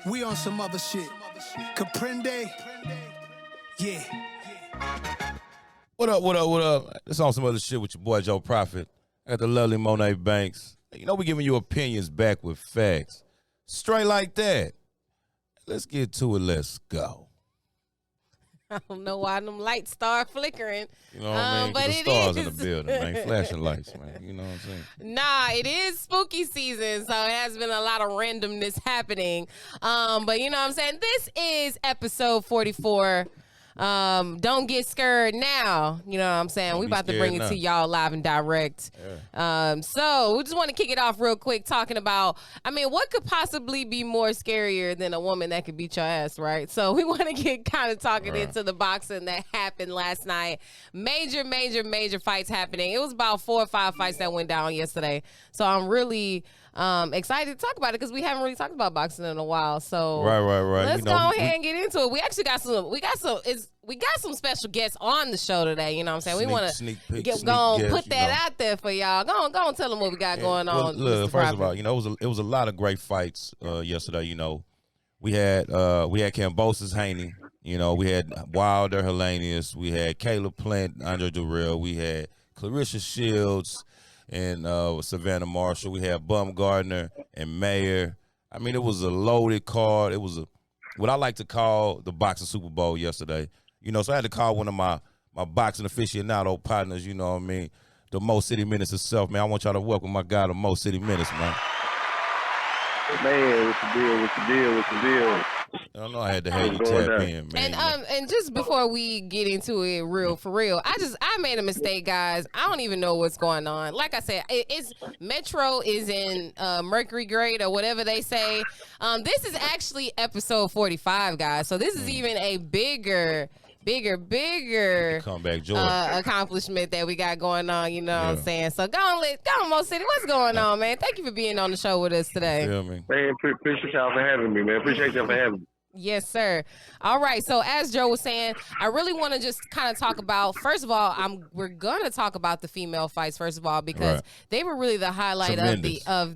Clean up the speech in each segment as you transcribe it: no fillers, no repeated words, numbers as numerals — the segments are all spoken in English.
We on some other shit. Comprende? Yeah. What up, what up, what up? It's on some other shit with your boy Joe Prophet at the lovely Monet Banks. You know we giving you opinions back with facts. Straight like that. Let's get to it. Let's go. I don't know why them lights start flickering. You know what I mean? But the it stars is. in the building, man. Flashing lights, man. You know what I'm saying? Nah, it is spooky season, so it has been a lot of randomness happening. But you know what I'm saying? This is episode 44. Don't get scared now. You know what I'm saying? We about to bring it to y'all live and direct. Yeah. So we just want to kick it off real quick talking about, I mean, what could possibly be more scarier than a woman that could beat your ass, right? So we want to get kind of talking into the boxing that happened last night. Major fights happening. It was about 4 or 5 fights that went down yesterday. So I'm really excited to talk about it because we haven't really talked about boxing in a while. So right. Let's go ahead and get into it. We actually got some special guests on the show today. You know what I'm saying? We want to put that out there for y'all. Go on, tell them what we got going on. Look, first of all, you know, it was a lot of great fights yesterday. You know, we had Kambosos Haney. You know, we had Wilder, Helenius. We had Caleb Plant, Andre Durrell. We had Claressa Shields and Savannah Marshall. We had Bumgardner and Mayer. I mean, it was a loaded card. It was what I like to call the boxing Super Bowl yesterday. You know, so I had to call one of my boxing aficionado partners, you know what I mean, the Mo City Menis herself, man. I want y'all to welcome my guy, the Mo City Menis, man. Man, what's the deal? I don't know, I had to have you tap in, man. And just before we get into it for real, I made a mistake, guys. I don't even know what's going on. Like I said, it's Metro is in Mercury grade or whatever they say. This is actually episode 45, guys. So this is even a bigger comeback joy accomplishment that we got going on, you know what I'm saying? So go on, Mo City. What's going on, man? Thank you for being on the show with us today. Feel me? Man, appreciate y'all for having me, man. Appreciate y'all for having me. Yes, sir. All right. So as Joe was saying, I really want to just kind of talk about, first of all, we're going to talk about the female fights, first of all, because they were really the highlight of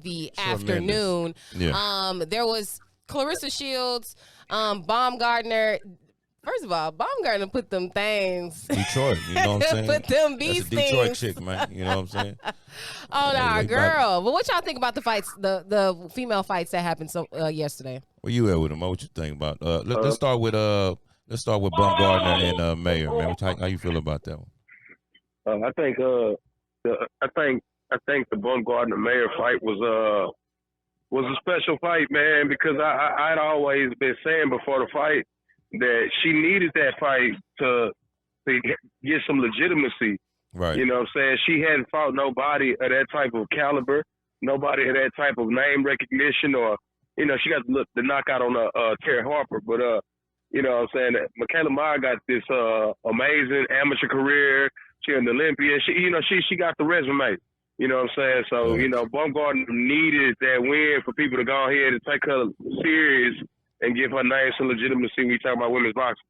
the afternoon. Yeah. There was Claressa Shields, Baumgardner. First of all, Baumgardner put them things. Detroit, you know what I'm saying? Put them beast That's a Detroit things. chick, man. You know what I'm saying? Oh, no, girl. But what y'all think about the fights, the female fights that happened yesterday? Where you at with them? What you think about? Let's start with Baumgardner and Mayer, man. How you feel about that one? I think the Baumgardner Mayer fight was a special fight, man, because I'd always been saying before the fight that she needed that fight to get some legitimacy. Right. You know what I'm saying? She hadn't fought nobody of that type of caliber, nobody of that type of name recognition, or, you know, she got the knockout on Terry Harper. But, you know what I'm saying? Michaela Meyer got this amazing amateur career. She's an Olympian. She got the resume. You know what I'm saying? So, you know, Baumgardner needed that win for people to go ahead and take her serious and give her name some legitimacy when we talk about women's boxing.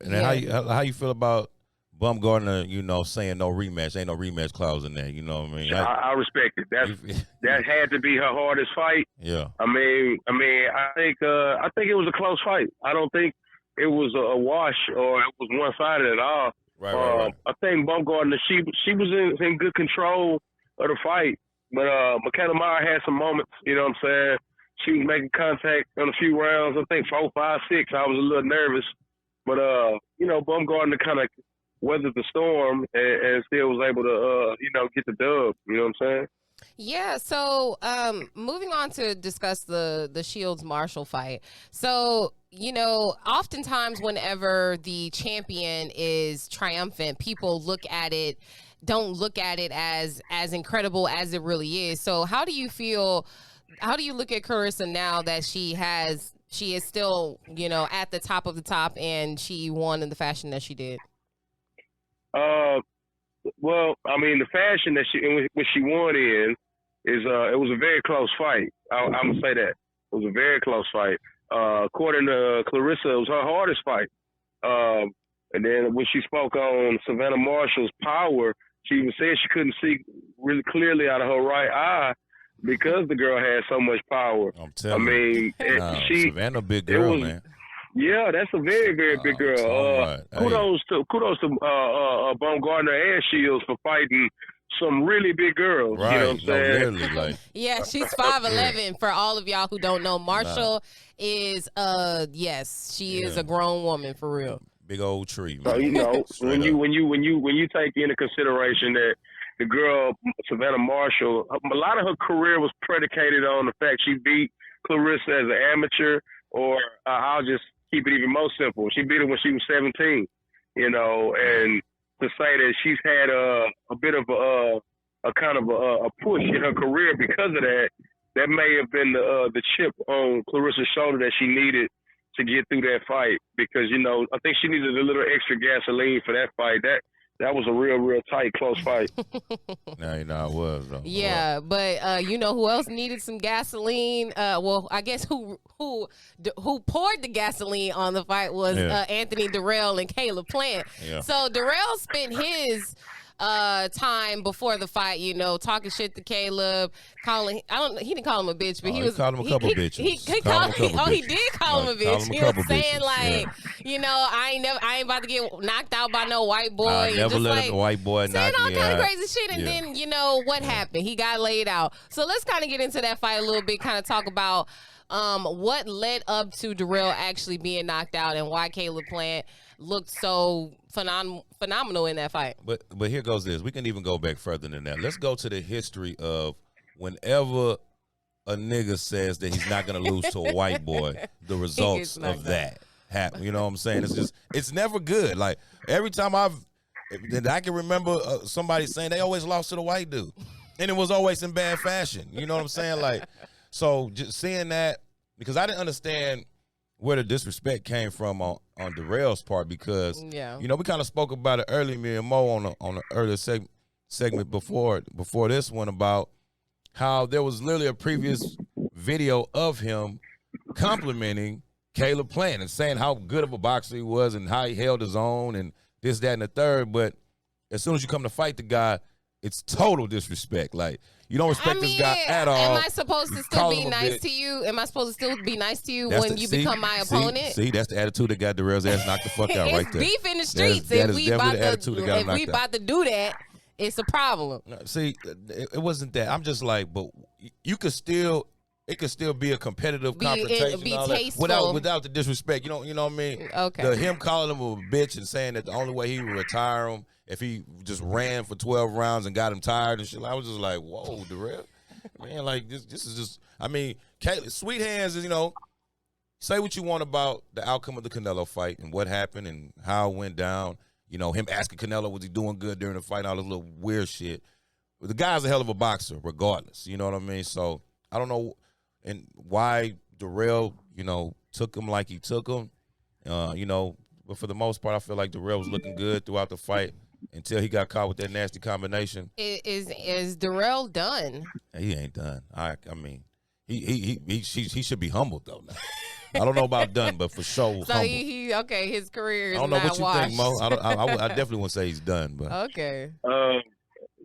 And how you feel about Baumgardner, you know, saying no rematch? Ain't no rematch clause in there, you know what I mean? I respect it. That had to be her hardest fight. Yeah. I think it was a close fight. I don't think it was a wash or it was one-sided at all. Right. I think Baumgardner, she was in good control of the fight, but Michaela Meyer had some moments, you know what I'm saying? She was making contact in a few rounds. I think 4, 5, 6. I was a little nervous. But, you know, Baumgardner kind of weathered the storm and still was able to, you know, get the dub. You know what I'm saying? Yeah. So moving on to discuss the Shields-Marshall fight. So, you know, oftentimes whenever the champion is triumphant, people don't look at it as incredible as it really is. So how do you look at Claressa now that she is still, you know, at the top of the top and she won in the fashion that she did? Well, I mean, the fashion that she won in is it was a very close fight. I'm gonna say that it was a very close fight. According to Claressa, it was her hardest fight. And then when she spoke on Savannah Marshall's power, she even said she couldn't see really clearly out of her right eye. because the girl had so much power. I'm telling you. I mean, Savannah, a big girl, man. Yeah, that's a very, very big girl. Kudos to Baumgartner and Shields for fighting some really big girls. Right. You know what I'm saying? Literally, like. Yeah, she's 5'11". For all of y'all who don't know, Marshall is she is a grown woman for real. Big old tree, man. So you know, when you take into consideration that the girl Savannah Marshall, a lot of her career was predicated on the fact she beat Claressa as an amateur, or I'll just keep it even more simple. She beat her when she was 17, you know, and to say that she's had a bit of a kind of a push in her career because of that, that may have been the chip on Claressa's shoulder that she needed to get through that fight, because, you know, I think she needed a little extra gasoline for that fight. That was a real tight, close fight. No, it was, though. Yeah, but you know who else needed some gasoline? Well, I guess who poured the gasoline on the fight was Anthony Durrell and Caleb Plant. Yeah. So Durrell spent his time before the fight, you know, talking shit to Caleb, he didn't call him a bitch, but he called him a couple bitches. He did call him a bitch. He was saying like, you know, I ain't about to get knocked out by no white boy. I never let a white boy knock me out. Saying all kind of crazy shit, and then, you know, what happened? He got laid out. So let's kind of get into that fight a little bit, kind of talk about what led up to Durrell actually being knocked out and why Caleb Plant looked so phenomenal in that fight. But here goes this. We can even go back further than that. Let's go to the history of whenever a nigga says that he's not going to lose to a white boy, the results of that happen. You know what I'm saying? It's never good. Like, every time I can remember somebody saying they always lost to the white dude, and it was always in bad fashion. You know what I'm saying? Like, so just seeing that, because I didn't understand where the disrespect came from on Durrell's part, because you know, we kind of spoke about it earlier, me and Mo on the earlier segment before this one, about how there was literally a previous video of him complimenting Caleb Plant and saying how good of a boxer he was and how he held his own and this, that, and the third. But as soon as you come to fight the guy, it's total disrespect. Like, you don't respect this guy at all. Am I supposed to still be nice to you? Am I supposed to still be nice to you when you become my opponent? See, that's the attitude that got Durrell's ass knocked the fuck out right there. It's beef in the streets. If we about to do that, it's a problem. See, it wasn't that. I'm just like, but it could still be a competitive confrontation, be all tasteful. that, without the disrespect. You know what I mean? Okay. Him calling him a bitch and saying that the only way he would retire him if he just ran for 12 rounds and got him tired and shit. I was just like, whoa, Durrell, man, like this is just. I mean, Sweet Hands is, you know, say what you want about the outcome of the Canelo fight and what happened and how it went down. You know, him asking Canelo was he doing good during the fight, all this little weird shit. But the guy's a hell of a boxer, regardless. You know what I mean? So I don't know and why Durrell, you know, took him like he took him. You know, but for the most part, I feel like Durrell was looking good throughout the fight until he got caught with that nasty combination. Is Durrell done? He ain't done. I mean, he should be humbled though. Now. I don't know about done, but for sure. So his career is not washed. I don't know what you think, Mo. I definitely won't say he's done, but okay.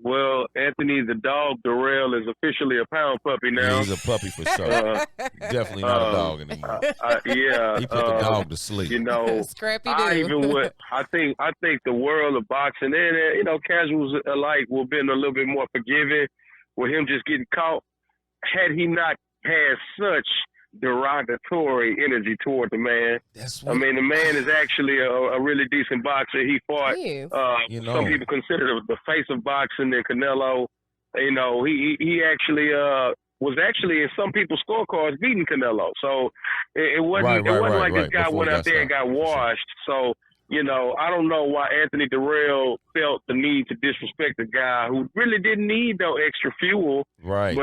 Well, Anthony the dog Durrell is officially a pound puppy now. Yeah, he's a puppy for sure. Definitely not a dog anymore. Yeah, he put the dog to sleep. You know, Scrappy I think the world of boxing and you know, casuals alike will be a little bit more forgiving with him just getting caught. Had he not had such derogatory energy toward the man. I mean, the man is actually a really decent boxer. He fought, you know, some people consider the face of boxing in Canelo. You know, he actually was actually in some people's scorecards beating Canelo. So it wasn't like this guy went out there and got washed. So, you know, I don't know why Anthony Durrell felt the need to disrespect a guy who really didn't need no extra fuel. Right.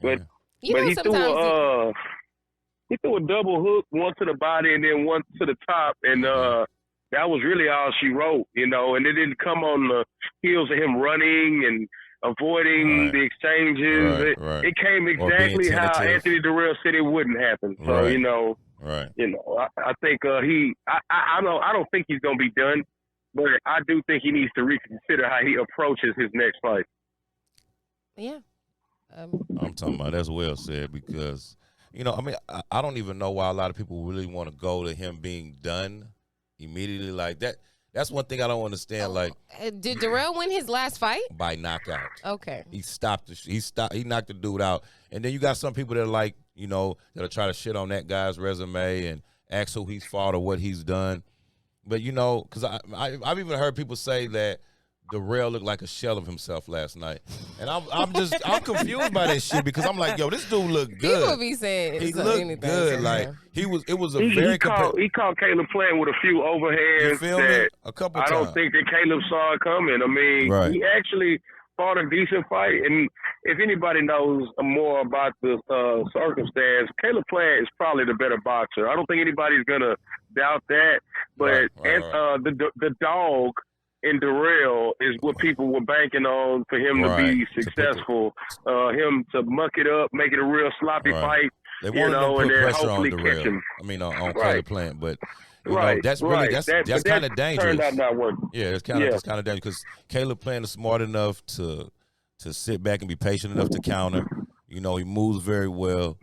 But he threw a double hook, one to the body and then one to the top, and that was really all she wrote, you know. And it didn't come on the heels of him running and avoiding the exchanges. It came exactly how Anthony Durrell said it wouldn't happen. So you know, I think I don't think he's gonna be done, but I do think he needs to reconsider how he approaches his next fight. Yeah. I'm talking about that's well said because, you know, I mean, I don't even know why a lot of people really want to go to him being done immediately like that. That's one thing I don't understand. Like, did Darrell win his last fight? By knockout. Okay. He knocked the dude out. And then you got some people that are like, you know, that'll try to shit on that guy's resume and ask who he's fought or what he's done. But, you know, because I've even heard people say that Darrell looked like a shell of himself last night. And I'm confused by that shit because I'm like, yo, this dude looked good. People be saying he looked good. Like, it was a very he caught Caleb playing with a few overhands you feel me? that A couple I times. don't think that Caleb saw it coming. I mean, he actually fought a decent fight. And if anybody knows more about the circumstance, Caleb Plant is probably the better boxer. I don't think anybody's going to doubt that. But the dog in Darrell is what people were banking on for him to be successful. Him to muck it up, make it a real sloppy fight. They wanted to put pressure on Darrell. I mean, on Caleb Plant, but you know, that's really that's kind of dangerous. Turned out not working. Yeah, it's kind of dangerous because Caleb Plant is smart enough to sit back and be patient enough to counter. You know, he moves very well.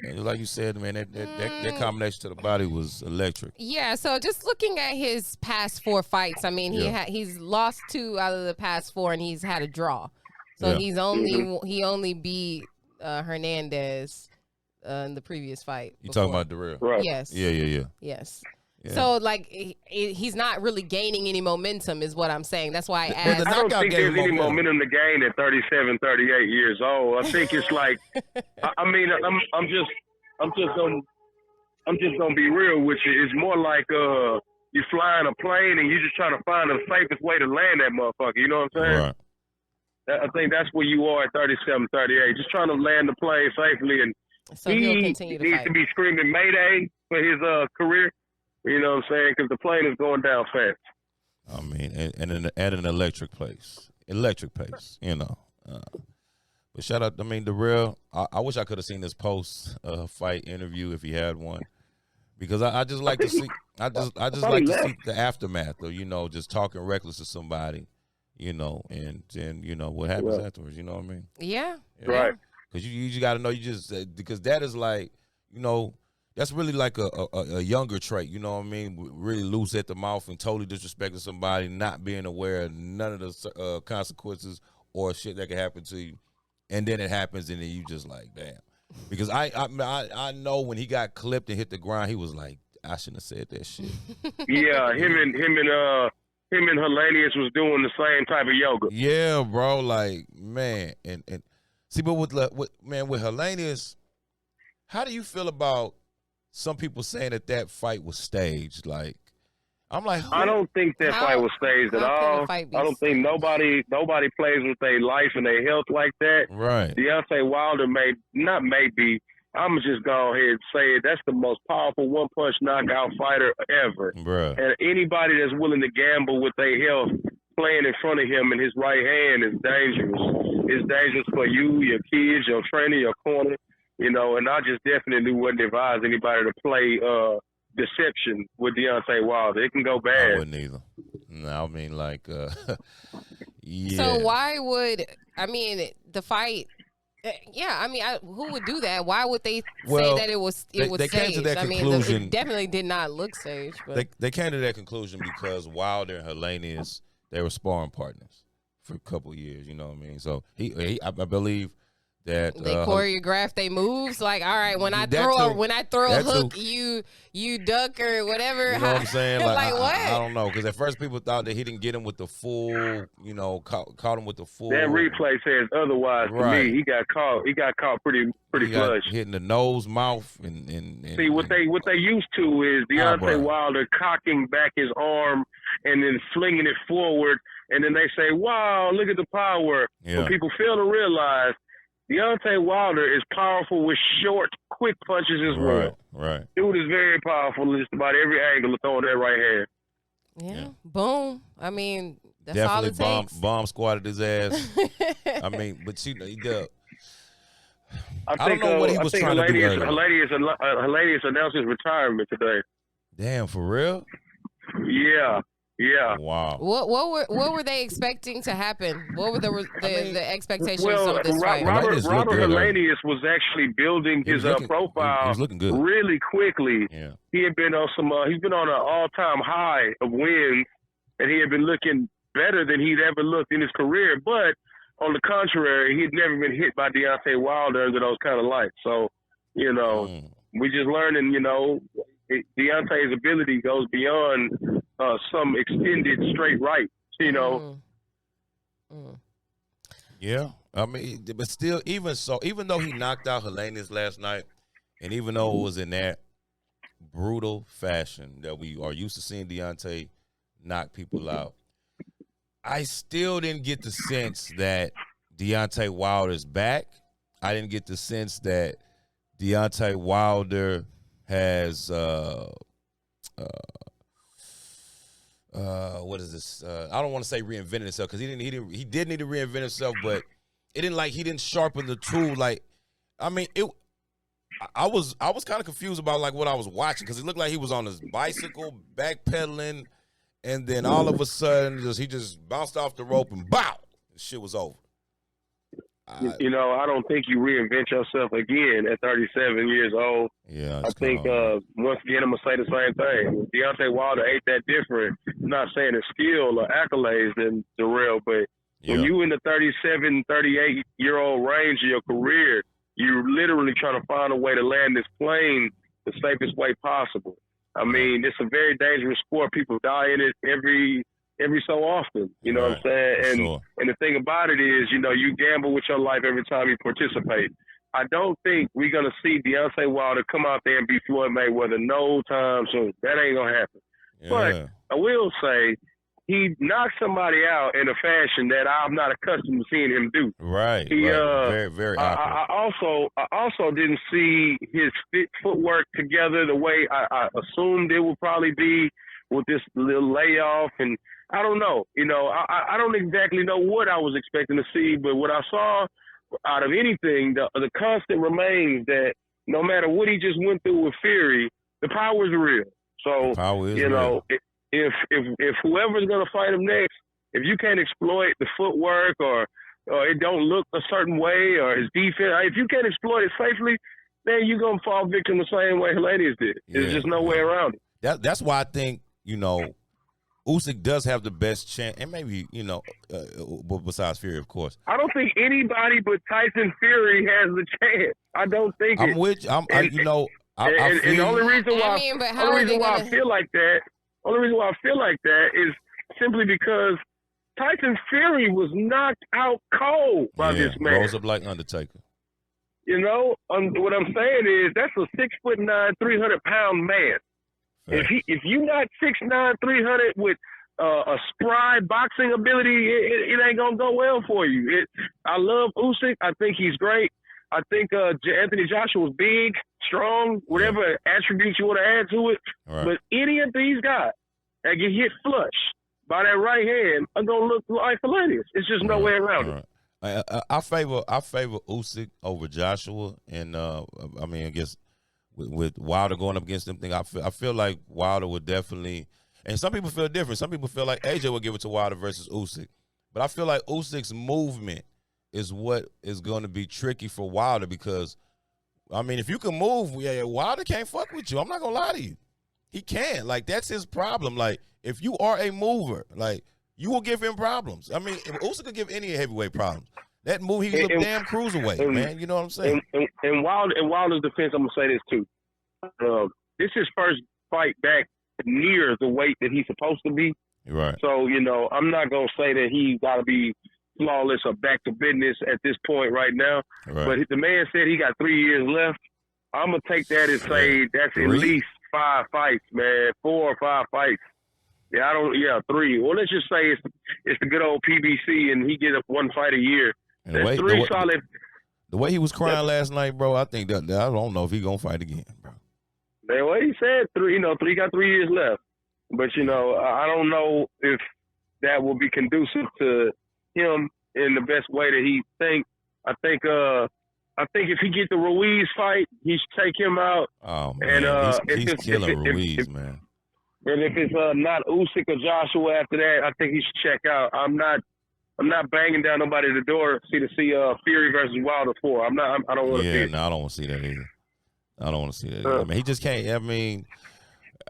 And like you said, man, that combination to the body was electric. Yeah, so just looking at his past 4 fights, I mean, he's lost 2 out of the past 4, and he's had a draw. So he only beat Hernandez in the previous fight. You talking about Darrell? Right. Yes. Yeah. Yes. Yeah. So, like, he's not really gaining any momentum is what I'm saying. That's why I asked. I don't think there's any momentum to gain at 37, 38 years old. I think it's like, I mean, I'm just gonna be real with you. It's more like you flying a plane and you just trying to find the safest way to land that motherfucker. You know what I'm saying? Right. I think that's where you are at 37, 38. Just trying to land the plane safely, and so he'll continue to needs fight. to be screaming Mayday for his career. You know what I'm saying? Because the plane is going down fast. I mean, and at an electric pace, you know. But shout out, I mean, Darrell. I wish I could have seen this post fight interview if he had one, because I just like to see. I just like to see the aftermath of, you know, just talking reckless to somebody, you know, and you know what happens afterwards. You know what I mean? Yeah. Right. Because you got to know, because that is like, you know. That's really like a younger trait, you know what I mean? Really loose at the mouth and totally disrespecting somebody, not being aware of none of the consequences or shit that could happen to you. And then it happens, and then you just like, damn. Because I know when he got clipped and hit the ground, he was like, I shouldn't have said that shit. Yeah, him and Hellenius was doing the same type of yoga. Yeah, bro, like, man. And see, but with Hellenius, how do you feel about some people saying that fight was staged? Like, I'm like, I don't think that fight was staged at all. I don't think nobody plays with their life and their health like that. Right. Deontay Wilder I'm just go ahead and say it. That's the most powerful one-punch knockout fighter ever. Bruh. And anybody that's willing to gamble with their health playing in front of him in his right hand is dangerous. It's dangerous for you, your kids, your trainer, your corner. You know, and I just definitely wouldn't advise anybody to play deception with Deontay Wilder. It can go bad. I wouldn't either. No, I mean, like, yeah. So why would, I mean, the fight, who would do that? Why would they say that it was staged? Came to that conclusion. I mean, it definitely did not look staged. But. They came to that conclusion because Wilder and Hellenius, they were sparring partners for a couple of years, you know what I mean? So, I believe that they choreograph their moves, like, all right, when I throw a hook, you duck or whatever. You know what I'm saying? Like what? I don't know, because at first people thought that he didn't get him with the full, you know, caught him with the full. That replay says otherwise. Right. To me, he got caught pretty flush, hitting the nose, mouth, and see what they used to is Deontay Wilder cocking back his arm and then flinging it forward, and then they say, "Wow, look at the power." Yeah. But people fail to realize Deontay Wilder is powerful with short, quick punches as well. Right. Dude is very powerful in just about every angle of throwing that right hand. Yeah. Boom. I mean, that's definitely all it takes. Bomb squatted his ass. I mean, but I don't know what he was trying to do earlier. Hellenius announced his retirement today. Damn, for real? Yeah. Yeah. Wow. What were they expecting to happen? What were the expectations Well, of this fight? Robert good, Helenius was actually building his profile he was looking good. really quickly. Yeah. He had been on he's been on an all-time high of wins, and he had been looking better than he'd ever looked in his career. But on the contrary, he'd never been hit by Deontay Wilder under those kind of lights. So, we just learning, Deontay's ability goes beyond some extended straight right, Yeah, I mean, but still, even though he knocked out Helenius last night, and even though it was in that brutal fashion that we are used to seeing Deontay knock people out, I still didn't get the sense that Deontay Wilder's back. I didn't get the sense that Deontay Wilder has what is this? I don't want to say reinvented himself, because he did need to reinvent himself, but he didn't sharpen the tool. Like, I mean, I was kind of confused about like what I was watching, because it looked like he was on his bicycle backpedaling, and then all of a sudden he just bounced off the rope and bow, shit was over. I don't think you reinvent yourself again at 37 years old. Yeah, I think once again I'm gonna say the same thing. Deontay Wilder ain't that different. I'm not saying it's skill or accolades than Darrell, but when you in the 37, 38-year-old range of your career, you're literally trying to find a way to land this plane the safest way possible. I mean, it's a very dangerous sport. People die in it every so often, you know what I'm saying? And the thing about it is, you gamble with your life every time you participate. I don't think we're going to see Deontay Wilder come out there and beat Floyd Mayweather no time soon. That ain't going to happen. Yeah. But I will say he knocked somebody out in a fashion that I'm not accustomed to seeing him do. Right. Very, very I also didn't see his footwork together the way I assumed it would probably be with this little layoff, and I don't know. I don't exactly know what I was expecting to see, but what I saw out of anything, the constant remains that no matter what he just went through with Fury, the power is real. So, real. If whoever's going to fight him next, if you can't exploit the footwork or it don't look a certain way or his defense, if you can't exploit it safely, then you're going to fall victim the same way Helenius did. There's just no way around it. That's why I think, Usyk does have the best chance, and maybe, besides Fury, of course. I don't think anybody but Tyson Fury has the chance. I don't think I'm with you. And the only reason why I feel like that is simply because Tyson Fury was knocked out cold by this man. Rose up like Undertaker. What I'm saying is that's a 6'9", 300-pound man. If you not 6'9", 300 with a spry boxing ability, it ain't gonna go well for you. I love Usyk. I think he's great. I think Anthony Joshua's big, strong, whatever attributes you want to add to it. Right. But any of these guys that get hit flush by that right hand are gonna look like Helenius. It's just no way around it. I favor Usyk over Joshua, and I guess. With Wilder going up against them, I feel like Wilder would definitely, and some people feel different. Some people feel like AJ would give it to Wilder versus Usyk, but I feel like Usyk's movement is what is going to be tricky for Wilder, because, if you can move, Wilder can't fuck with you. I'm not gonna lie to you, he can't. Like, that's his problem. Like, if you are a mover, like, you will give him problems. If Usyk could give any heavyweight problems. That move, he's a damn cruiserweight, man. You know what I'm saying? In Wilder's defense, I'm going to say this, too. This is his first fight back near the weight that he's supposed to be. Right. So, I'm not going to say that he's got to be flawless or back to business at this point right now. Right. But the man said he got 3 years left. I'm going to take that and say that's at least 5 fights, man. 4 or 5 fights. Yeah, 3. Well, let's just say it's the good old PBC, and he get up 1 fight a year. That's 3 solid. The way he was crying last night, bro, I think that I don't know if he's gonna fight again, bro. The way he said 3, he got 3 years left. But I don't know if that will be conducive to him in the best way that he thinks. I think if he get the Ruiz fight, he should take him out. Oh man, he's killing Ruiz, man. And if it's not Usyk or Joshua after that, I think he should check out. I'm not banging down nobody at the door to see Fury versus Wilder 4. I don't want to see it. No, I don't want to see that either. I don't want to see that either. I mean, he just can't. I mean,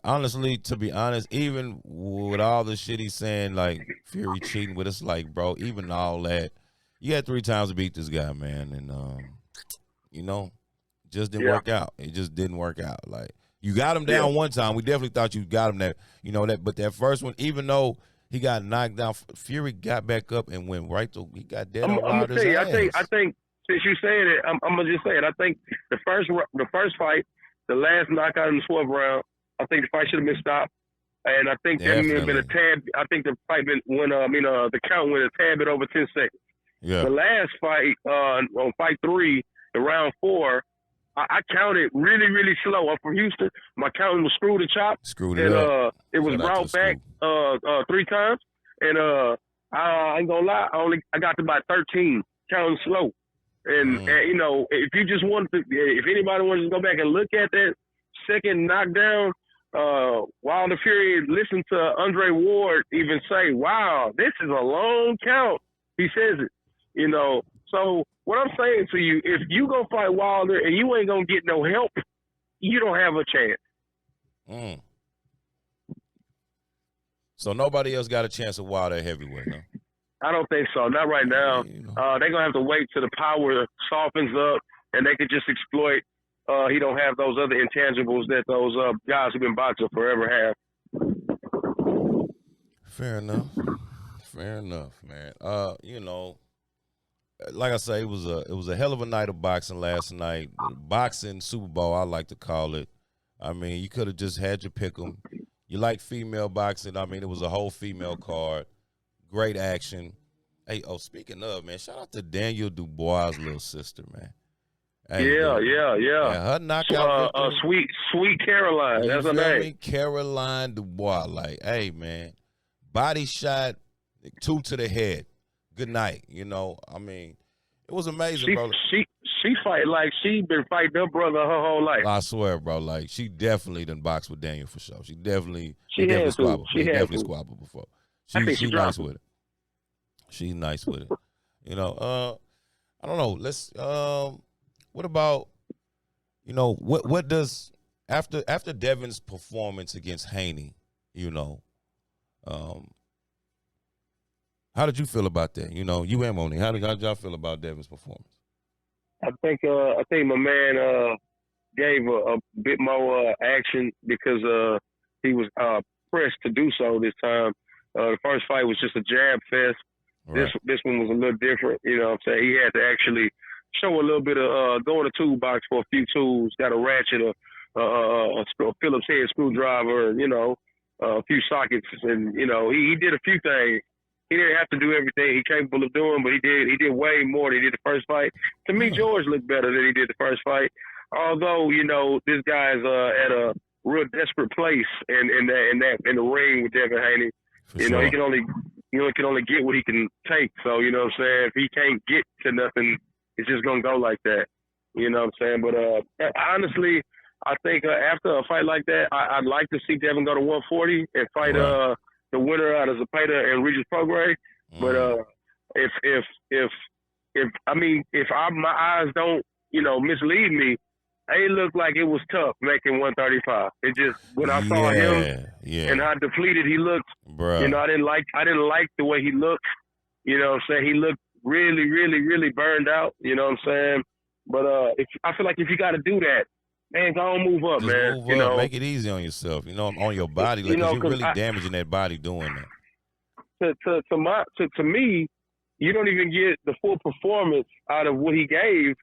honestly, to be honest, even with all the shit he's saying, like Fury cheating with us, like, bro, even all that, you had 3 times to beat this guy, man, and you know, just didn't work out. It just didn't work out. Like, you got him down one time. We definitely thought you got him but that first one, even though he got knocked down, Fury got back up and went right to. He got dead on Wilder's ass. I think since you saying it, I'm gonna just say it. I think the first fight, the last knockout in the 12th round, I think the fight should have been stopped, and I think there may have been a tad. I think the fight the count went a tad bit over 10 seconds. Yeah. The last fight on fight 3, the round 4. I counted really, really slow. I'm from Houston. My counting was screwed and chopped. It was brought back 3 times. And I ain't gonna lie, I got to about 13 counting slow. And you know, if you just want to, if anybody wants to go back and look at that second knockdown, Wilder Fury, listen to Andre Ward even say, "Wow, this is a long count." He says it. You know, so what I'm saying to you, if you go fight Wilder and you ain't gonna get no help, you don't have a chance. So nobody else got a chance at Wilder heavyweight, no? I don't think so. Not right now. They're gonna have to wait till the power softens up and they could just exploit. He don't have those other intangibles that those guys who've been boxing forever have. Fair enough, man. You know, like I say, it was a hell of a night of boxing last night. Boxing Super Bowl, I like to call it. I mean, you could have just had your pick 'em. You like female boxing. I mean, it was a whole female card. Great action. Hey, speaking of, man, shout out to Daniel Dubois' little sister, man. Hey, yeah. Her knockout Sweet Caroline. That's her name. Caroline Dubois. Like, hey, man, body shot, 2 to the head. Good night. You know, I mean, it was amazing, bro. She fight like she been fighting her brother her whole life. I swear, bro. Like, she definitely done boxed with Daniel for sure. She definitely squabbled before. She's nice with it. She's nice with it. You know, I don't know. Let's what about, you know, what does after Devin's performance against Haney, you know, how did you feel about that? You know, you and Monique, how did y'all feel about Devin's performance? I think my man gave a bit more action because he was pressed to do so this time. The first fight was just a jab fest. Right. This one was a little different. You know what I'm saying? He had to actually show a little bit of go in the toolbox for a few tools, got a ratchet, a Phillips head screwdriver, you know, a few sockets, and, you know, he did a few things. He didn't have to do everything he's capable of doing, but he did way more than he did the first fight. To me, George looked better than he did the first fight. Although, you know, this guy's at a real desperate place in the ring with Devin Haney. You know, he can only get what he can take. So, you know what I'm saying? If he can't get to nothing, it's just gonna go like that. You know what I'm saying? But honestly, I think after a fight like that, I'd like to see Devin go to 140 and fight the winner out of Zepeda and Regis Prograis. But if my eyes don't, you know, mislead me, it looked like it was tough making 135. It just, when I saw him and how depleted he looked, you know, I didn't like the way he looked. You know what I'm saying? He looked really, really, really burned out. You know what I'm saying? But I feel like if you got to do that, man, go on, move up, just man. Move you up. know, Make it easy on yourself. You know, on your body. Like, you're really damaging that body doing that. To me, you don't even get the full performance out of what he gave.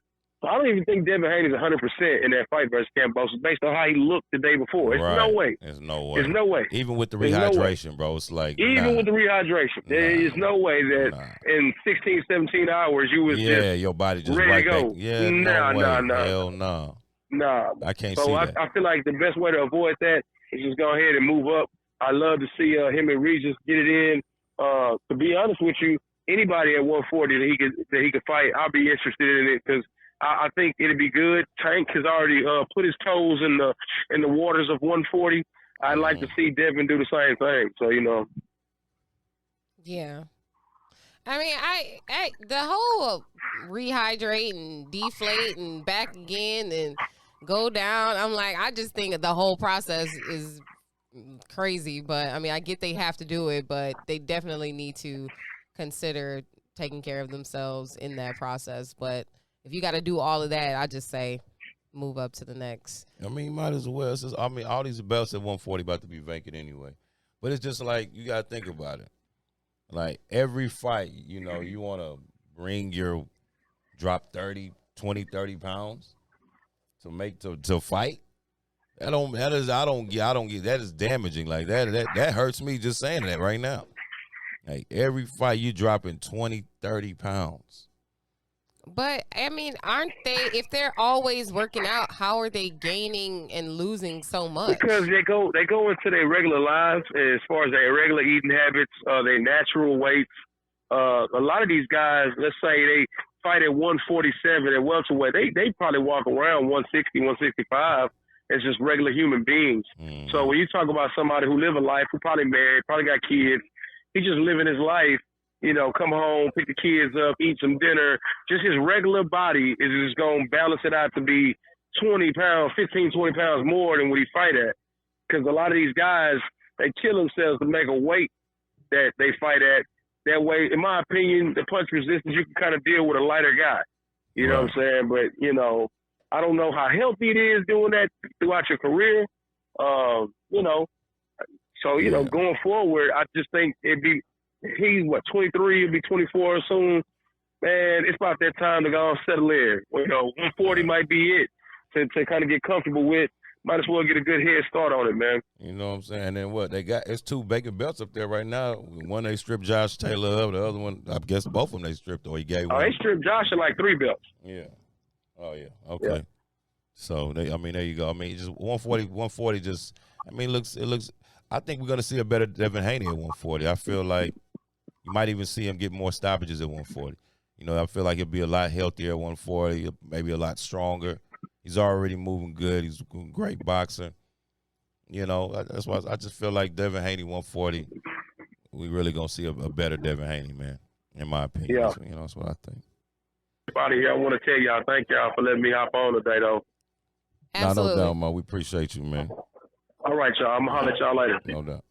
So I don't even think Devin Haney's 100% in that fight versus Kambosos based on how he looked the day before. There's no way. There's no way. There's no way. Even with the rehydration, bro, it's like with the rehydration, there is no way that in 16, 17 hours you was just your body just ready right to go. Back. Yeah, Hell no. Nah. I can't see that. I feel like the best way to avoid that is just go ahead and move up. I love to see him and Regis get it in. To be honest with you, anybody at 140 that he could fight, I'll be interested in it because I think it'd be good. Tank has already put his toes in the waters of 140. I'd like to see Devin do the same thing. So, you know. Yeah. I mean, I the whole rehydrate and deflate and back again and go down. I'm like, I just think the whole process is crazy. But I mean, I get they have to do it, but they definitely need to consider taking care of themselves in that process. But if you got to do all of that, I just say move up to the next. I mean, you might as well. It's just, I mean, all these belts at 140 about to be vacant anyway. But it's just like, you got to think about it. Like, every fight, you know, you want to bring your drop 30 pounds to fight. I don't get, that is damaging. Like, that hurts me just saying that right now. Like, every fight you dropping 30 pounds. But I mean, aren't they? If they're always working out, how are they gaining and losing so much? Because they go into their regular lives as far as their regular eating habits, their natural weights. A lot of these guys, let's say they fight at 147 at welterweight, they probably walk around 160, 165 as just regular human beings. Mm-hmm. So when you talk about somebody who live a life, who probably married, probably got kids, he's just living his life. You know, come home, pick the kids up, eat some dinner. Just his regular body is just going to balance it out to be 20 pounds, 15, 20 pounds more than what he fight at. Because a lot of these guys, they kill themselves to make a weight that they fight at. That way, in my opinion, the punch resistance, you can kind of deal with a lighter guy. You know what I'm saying? But, you know, I don't know how healthy it is doing that throughout your career. You know, so, you know, going forward, I just think it'd be, he's 23, he'll be 24 soon. Man, it's about that time to go and settle in. You know, 140 might be it to kind of get comfortable with. Might as well get a good head start on it, man. You know what I'm saying? And then what? They got, it's 2 vacant belts up there right now. One they stripped Josh Taylor of, the other one, I guess both of them they stripped, or he gave one. They stripped Josh at like 3 belts. Yeah. Oh, yeah. Okay. Yeah. So, I mean, there you go. I mean, just 140 just, I mean, it looks, I think we're going to see a better Devin Haney at 140. I feel like you might even see him get more stoppages at 140. You know, I feel like he'll be a lot healthier at 140, maybe a lot stronger. He's already moving good. He's a great boxer. You know, that's why I just feel like Devin Haney 140, we really going to see a better Devin Haney, man, in my opinion. Yeah. You know, that's what I think. Everybody here, I want to tell y'all, thank y'all for letting me hop on today, though. Absolutely. No doubt, Mo. We appreciate you, man. All right, y'all. I'm going to holler at y'all later. No doubt.